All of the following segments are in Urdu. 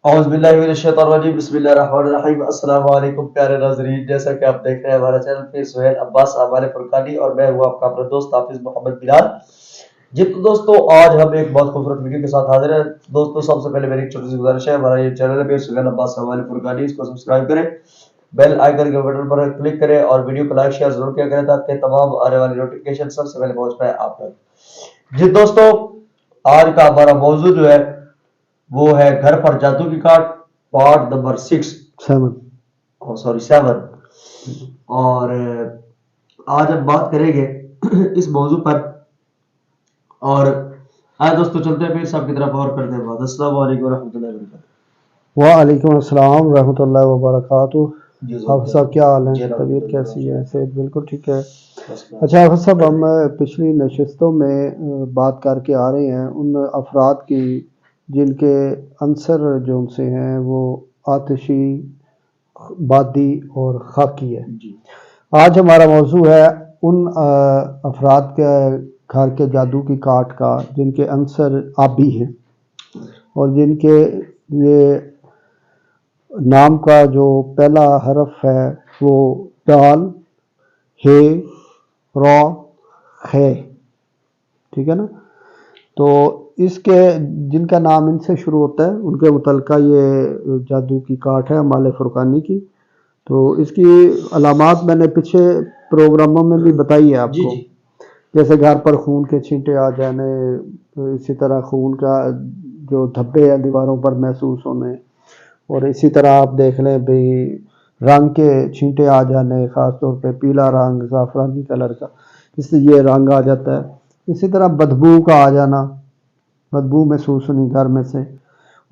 اعوذ باللہ من الشیطان الرجیم بسم اللہ الرحمن الرحیم السلام علیکم پیارے ناظرین، جیسا کہ آپ دیکھ رہے ہیں ہمارا چینل پہ سہیل عباس اعمال فرقانی اور میں ہوں آپ کا اپنا دوست حافظ محمد بلال جی۔ تو دوستو آج ہم ایک بہت خوبصورت ویڈیو کے ساتھ حاضر ہیں۔ دوستو سب سے پہلے میری ایک چھوٹی سی گزارش ہے، ہمارا یہ چینل ہے سہیل عباس اعمال فرقانی، اس کو سبسکرائب کریں، بیل آئیکن کے بٹن پر کلک کریں اور ویڈیو کو لائک شیئر ضرور کیا کریں تاکہ تمام آنے والی نوٹیفکیشن سب سے پہلے پہنچ پائے آپ تک جی۔ دوستو آج کا ہمارا موضوع جو ہے وہ ہے گھر پر جادو کی کاٹ پارٹ نمبر 7 اور آج ہم بات کریں گے اس موضوع پر، اور آج دوستو چلتے ہیں پھر سب کی طرف اور کرتے ہیں بات۔ السلام علیکم ورحمۃ اللہ وبرکاتہ۔ وعلیکم السلام ورحمۃ اللہ وبرکاتہ۔ حافظ صاحب کیا حال ہے؟ طبیعت کیسی ہے؟ صحت بالکل ٹھیک ہے؟ اچھا حافظ صاحب، ہم پچھلی نشستوں میں بات کر کے آ رہے ہیں ان افراد کی جن کے عنصر جو ان سے ہیں وہ آتشی، بادی اور خاکی ہے۔ آج ہمارا موضوع ہے ان افراد کے گھر کے جادو کی کاٹ کا جن کے عنصر آبی ہیں اور جن کے یہ نام کا جو پہلا حرف ہے وہ دال، ہے، را، خے، ٹھیک ہے نا؟ تو اس کے جن کا نام ان سے شروع ہوتا ہے ان کے متعلقہ یہ جادو کی کاٹ ہے اعمال فرقانی کی۔ تو اس کی علامات میں نے پیچھے پروگراموں میں بھی بتائی ہے آپ کو، جیسے گھر پر خون کے چھینٹے آ جانے، اسی طرح خون کا جو دھبے ہیں دیواروں پر محسوس ہونے، اور اسی طرح آپ دیکھ لیں بھئی رنگ کے چھینٹے آ جانے، خاص طور پہ پیلا رنگ، زعفرانی کلر کا، اس سے یہ رنگ آ جاتا ہے۔ اسی طرح بدبو کا آ جانا، بدبو محسوس ہونی گھر میں سے،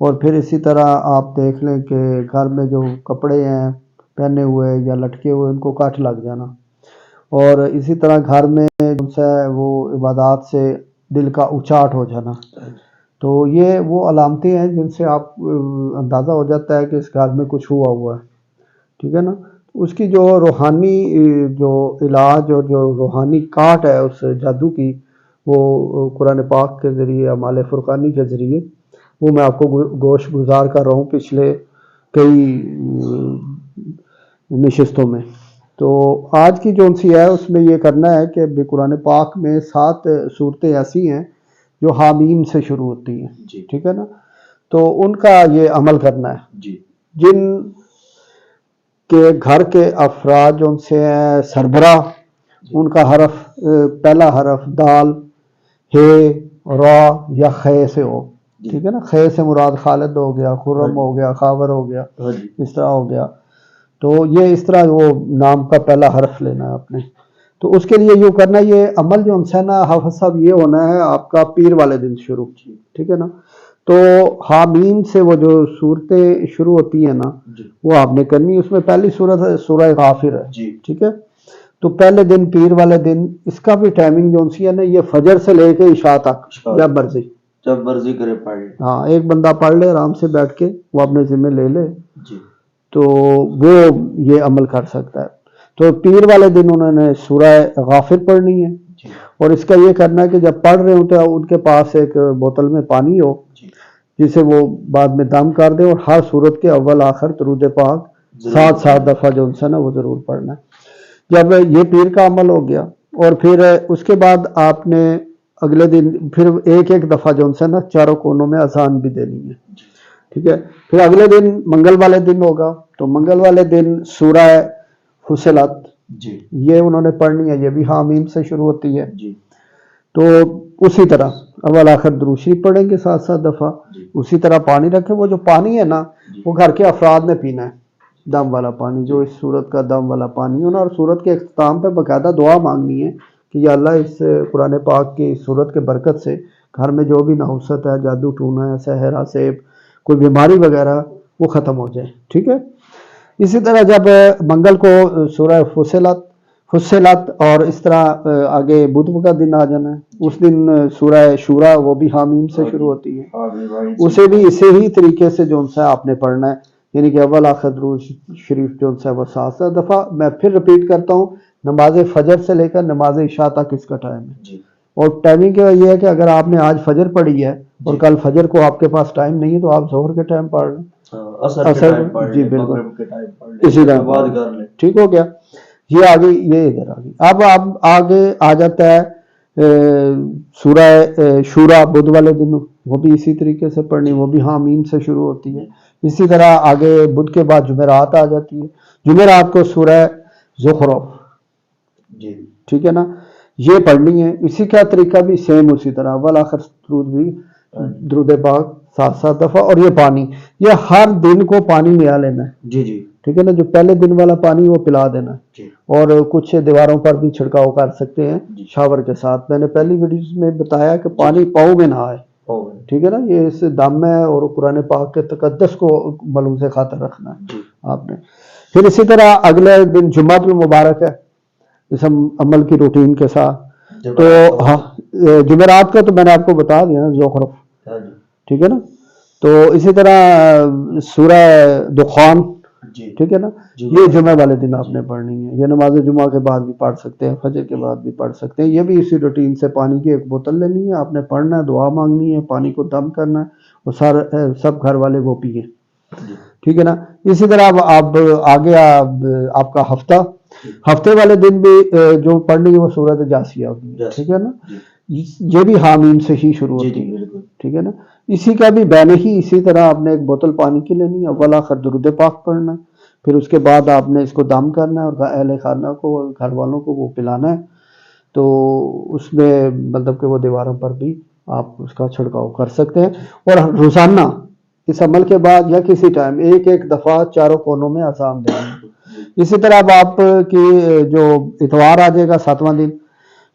اور پھر اسی طرح آپ دیکھ لیں کہ گھر میں جو کپڑے ہیں پہنے ہوئے یا لٹکے ہوئے ان کو کاٹ لگ جانا، اور اسی طرح گھر میں جو ہے وہ عبادات سے دل کا اچاٹ ہو جانا۔ تو یہ وہ علامتیں ہیں جن سے آپ اندازہ ہو جاتا ہے کہ اس گھر میں کچھ ہوا ہے، ٹھیک ہے نا؟ اس کی جو روحانی جو علاج اور جو روحانی کاٹ ہے اس جادو کی، وہ قرآن پاک کے ذریعے، اعمال فرقانی کے ذریعے وہ میں آپ کو گوش گزار کر رہا ہوں پچھلے کئی نشستوں میں۔ تو آج کی جو سی ہے اس میں یہ کرنا ہے کہ قرآن پاک میں 7 صورتیں ایسی ہیں جو حامیم سے شروع ہوتی ہیں، ٹھیک ہے نا؟ تو ان کا یہ عمل کرنا ہے۔ جن کے گھر کے افراد جو ان سے ہیں سربراہ، ان کا حرف پہلا حرف دال، ہے، را یا خے سے ہو، ٹھیک ہے نا؟ خے سے مراد خالد ہو گیا، خرم ہو گیا، خاور ہو گیا، اس طرح ہو گیا۔ تو یہ اس طرح وہ نام کا پہلا حرف لینا ہے آپ نے۔ تو اس کے لیے یہ کرنا، یہ عمل جو ان سے نا حافظ صاحب یہ ہونا ہے آپ کا پیر والے دن شروع، ٹھیک ہے نا؟ تو حامیم سے وہ جو صورتیں شروع ہوتی ہیں نا وہ آپ نے کرنی۔ اس میں پہلی صورت ہے سورہ غافر ہے، ٹھیک ہے؟ تو پہلے دن پیر والے دن اس کا بھی ٹائمنگ جو سی ہے نا یہ فجر سے لے کے عشاء تک، جب مرضی کرے پڑھ لے۔ ہاں، ایک بندہ پڑھ لے آرام سے بیٹھ کے، وہ اپنے ذمہ لے لے تو وہ یہ عمل کر سکتا ہے۔ تو پیر والے دن انہوں نے سورہ غافر پڑھنی ہے، اور اس کا یہ کرنا ہے کہ جب پڑھ رہے ہوں تو ان کے پاس ایک بوتل میں پانی ہو جسے وہ بعد میں دم کر دے، اور ہر صورت کے اول آخر درود پاک 7 دفعہ جو ان سے نا وہ ضرور پڑھنا ہے۔ جب یہ پیر کا عمل ہو گیا، اور پھر اس کے بعد آپ نے اگلے دن پھر ایک دفعہ جو ان سے نا چاروں کونوں میں اذان بھی دینی ہے، ٹھیک ہے؟ پھر اگلے دن منگل والے دن ہوگا، تو منگل والے دن سورہ فصلت یہ انہوں نے پڑھنی ہے، یہ بھی حامیم سے شروع ہوتی ہے۔ تو اسی طرح اول آخر درود شریف پڑھیں گے 7 دفعہ، اسی طرح پانی رکھیں۔ وہ جو پانی ہے نا وہ گھر کے افراد نے پینا ہے، دم والا پانی، جو اس صورت کا دم والا پانی ہے، اور صورت کے اختتام پہ باقاعدہ دعا مانگنی ہے کہ یا اللہ اس قرآن پاک کی صورت کے برکت سے گھر میں جو بھی نحوست ہے، جادو ٹونا ہے، سحر حسیب، کوئی بیماری وغیرہ، وہ ختم ہو جائے، ٹھیک ہے؟ اسی طرح جب منگل کو سورہ فصلت اور اس طرح آگے بدھ کا دن آ جانا ہے، اس دن سورہ شورا وہ بھی حامیم سے شروع ہوتی ہے، اسے بھی اسی ہی طریقے سے جو ہے آپ نے پڑھنا ہے، یعنی کہ اول آخر درود شریف جو ہے وہ 7 دفعہ۔ میں پھر رپیٹ کرتا ہوں، نماز فجر سے لے کر نماز عشاء تک اس کا ٹائم ہے، اور ٹائمنگ یہ ہے کہ اگر آپ نے آج فجر پڑھی ہے اور کل فجر کو آپ کے پاس ٹائم نہیں ہے تو آپ ظہر کے ٹائم پڑھ لیں، اثر کے ٹائم پڑھ جی لیں، بالکل مغرب کے ٹائم پڑھ لیں، اسی اس کے طرح بعد کر لیں. ٹھیک ہو گیا. یہ آگے یہ ادھر آ گئی. اب آگے آ جاتا ہے سورہ شورا بدھ والے دن، وہ بھی اسی طریقے سے پڑھنی، وہ بھی حامیم سے شروع ہوتی ہے. اسی طرح آگے بدھ کے بعد جمعرات آ جاتی ہے. جمعرات کو سورہ زخرف، جی ٹھیک ہے نا، یہ پڑھنی ہے. اسی کا طریقہ بھی سیم اسی طرح، اول آخر درود بھی درود پاک 7 دفعہ. اور یہ پانی، یہ ہر دن کو پانی ملا لینا ہے. جی جی ٹھیک ہے نا، جو پہلے دن والا پانی وہ پلا دینا ہے. جی اور کچھ دیواروں پر بھی چھڑکاؤ کر سکتے ہیں جی. شاور کے ساتھ. میں نے پہلی ویڈیوز میں بتایا کہ پانی پاؤں میں نہ آئے، ٹھیک ہے نا، یہ اس دم ہے اور قرآن پاک کے تقدس کو ملوث خاطر رکھنا ہے جی آپ نے. پھر اسی طرح اگلے دن جمعۃ المبارک ہے اس عمل کی روٹین کے ساتھ. تو ہاں جمعرات کا تو میں نے آپ کو بتا دیا نا، زخرف، ٹھیک ہے نا. تو اسی طرح سورہ دخان، جی ٹھیک ہے نا، یہ جمعہ والے دن آپ نے پڑھنی ہے. یہ نماز جمعہ کے بعد بھی پڑھ سکتے ہیں، فجر کے بعد بھی پڑھ سکتے ہیں. یہ بھی اسی روٹین سے پانی کی ایک بوتل لینی ہے آپ نے، پڑھنا ہے، دعا مانگنی ہے، پانی کو دم کرنا ہے، اور سب گھر والے وہ پیئیں، ٹھیک ہے نا. اسی طرح اب آپ آگے آپ کا ہفتے والے دن بھی جو پڑھنی ہے وہ سورۃ جاسیہ ہوگی، ٹھیک ہے نا. یہ بھی حامیم سے ہی شروع ہوتی ہے، ٹھیک ہے نا. اسی کا بھی بین ہی اسی طرح آپ نے ایک بوتل پانی کی لینی ہے، اول آخر درود پاک پڑھنا ہے. پھر اس کے بعد آپ نے اس کو دم کرنا ہے اور اہل خانہ کو، گھر والوں کو وہ پلانا ہے. تو اس میں مطلب کہ وہ دیواروں پر بھی آپ اس کا چھڑکاؤ کر سکتے ہیں. اور روزانہ اس عمل کے بعد یا کسی ٹائم ایک دفعہ چاروں کونوں میں آزان دینا ہے. اسی طرح اب آپ کی جو اتوار آ جائے گا 7واں دن،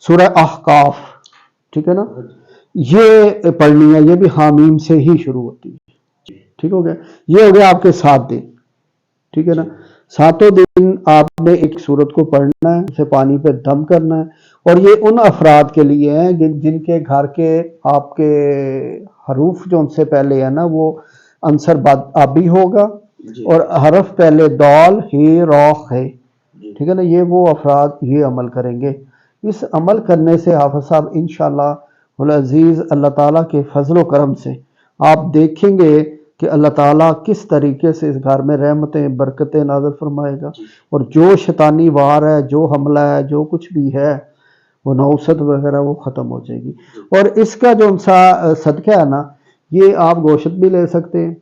سورہ احقاف، ٹھیک ہے نا، یہ پڑھنی ہے. یہ بھی حامیم سے ہی شروع ہوتی ہے، ٹھیک ہو گیا. یہ ہو گیا آپ کے 7 دن، ٹھیک ہے نا. 7 دن آپ نے ایک سورت کو پڑھنا ہے، اسے پانی پہ دم کرنا ہے. اور یہ ان افراد کے لیے ہیں جن کے گھر کے آپ کے حروف جو ان سے پہلے ہے نا وہ عنصر بد آبی ہوگا، اور حرف پہلے دال ہی راخ ہے، ٹھیک ہے نا. یہ وہ افراد یہ عمل کریں گے. اس عمل کرنے سے حافظ صاحب انشاءاللہ العزیز اللہ تعالیٰ کے فضل و کرم سے آپ دیکھیں گے کہ اللہ تعالیٰ کس طریقے سے اس گھر میں رحمتیں برکتیں نازل فرمائے گا. اور جو شیطانی وار ہے، جو حملہ ہے، جو کچھ بھی ہے، وہ نوست وغیرہ وہ ختم ہو جائے گی. اور اس کا جو صدقہ ہے نا، یہ آپ گوشت بھی لے سکتے ہیں،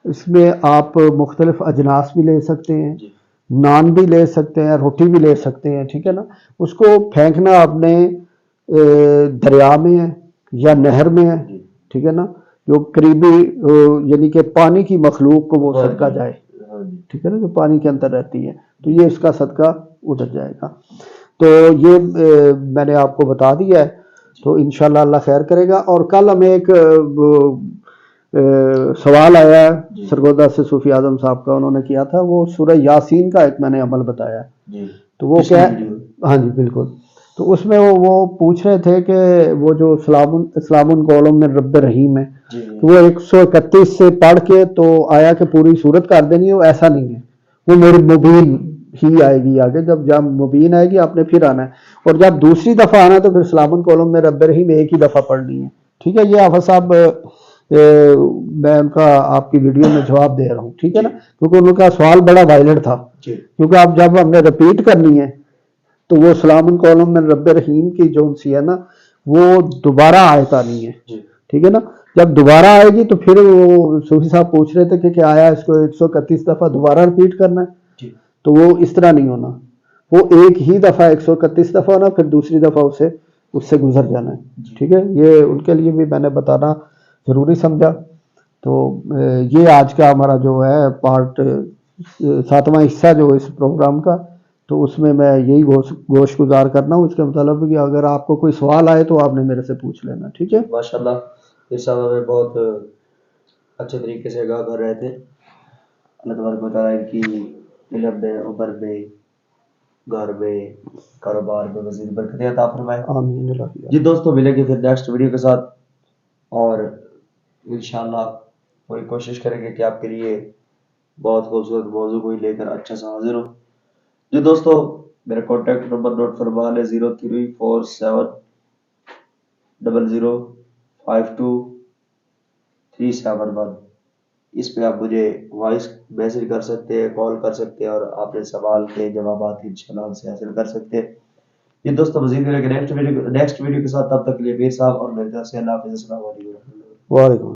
اس میں آپ مختلف اجناس بھی لے سکتے ہیں، نان بھی لے سکتے ہیں، روٹی بھی لے سکتے ہیں، ٹھیک ہے نا. اس کو پھینکنا اپنے دریا میں ہے یا نہر میں ہے، ٹھیک ہے نا، جو قریبی یعنی کہ پانی کی مخلوق کو وہ صدقہ جائے، ٹھیک ہے نا، جو پانی کے اندر رہتی ہے، تو یہ اس کا صدقہ ادھر جائے گا. تو یہ میں نے آپ کو بتا دیا ہے. تو انشاءاللہ اللہ خیر کرے گا. اور کل ہمیں ایک سوال آیا ہے سرگودا سے صوفی اعظم صاحب کا، انہوں نے کیا تھا، وہ سورہ یاسین کا ایک میں نے عمل بتایا. تو وہ کیا ہے، ہاں جی بالکل. تو اس میں وہ پوچھ رہے تھے کہ وہ جو اسلام قولم میں رب رحیم ہے، تو وہ 131 سے پڑھ کے تو آیا کہ پوری صورت کر دینی ہے. وہ ایسا نہیں ہے، وہ میری مبین ہی آئے گی آگے. جب مبین آئے گی آپ نے پھر آنا ہے، اور جب دوسری دفعہ آنا تو پھر اسلام قولم میں رب رحیم ایک ہی دفعہ پڑھنی ہے. ٹھیک ہے، یہ حافظ صاحب میں ان کا آپ کی ویڈیو میں جواب دے رہا ہوں، ٹھیک ہے نا، کیونکہ ان کا سوال بڑا وائلڈ تھا. کیونکہ آپ جب ہم نے رپیٹ کرنی ہے تو وہ سلام قولم من رب رحیم کی جو سی ہے نا، وہ دوبارہ آیت آنی ہے، ٹھیک ہے نا. جب دوبارہ آئے گی تو پھر وہ صوفی صاحب پوچھ رہے تھے کہ کیا آیا اس کو 131 دفعہ دوبارہ رپیٹ کرنا ہے. تو وہ اس طرح نہیں ہونا، وہ ایک ہی دفعہ 131 دفعہ ہونا، پھر دوسری دفعہ اس سے گزر جانا ہے. ٹھیک ہے، یہ ان کے لیے بھی میں نے بتانا ضروری سمجھا. تو یہ آج کا ہمارا جو ہے پارٹ 7واں حصہ جو اس پروگرام کا، تو اس میں یہی گوش گزار کرنا ہوں. اس کے مطلب کہ اگر آپ کو کوئی سوال آئے تو آپ نے میرے سے پوچھ لینا، ٹھیک ہے. ماشاءاللہ یہ صاحب ہمیں بہت اچھے طریقے سے آگاہ کر رہے تھے. اللہ تبارک و تعالیٰ ان کی علم میں، عمر میں، گھر میں، کاروبار میں مزید برکتیں عطا فرمائے. آمین. جی دوستوں، ملیں گے پھر نیکسٹ ویڈیو کے ساتھ، اور انشاءاللہ پوری کوشش کریں گے کہ آپ کے لیے بہت خوبصورت موضوع کوئی لے کر اچھا سا حاضر ہو. جی دوستوں، میرا کانٹیکٹ نمبر نوٹ فرما لیں، 03470052 371. اس پہ آپ مجھے وائس میسج کر سکتے ہیں, کال کر سکتے ہیں, اور اپنے سوال کے جوابات انشاءاللہ سے حاصل کر سکتے ہیں. یہ دوستوں مزید نیکسٹ ویڈیو کے ساتھ, تب تک کے لیے میر صاحب اور میرے طرف سے اللہ حافظ. السلام علیکم. وعلیکم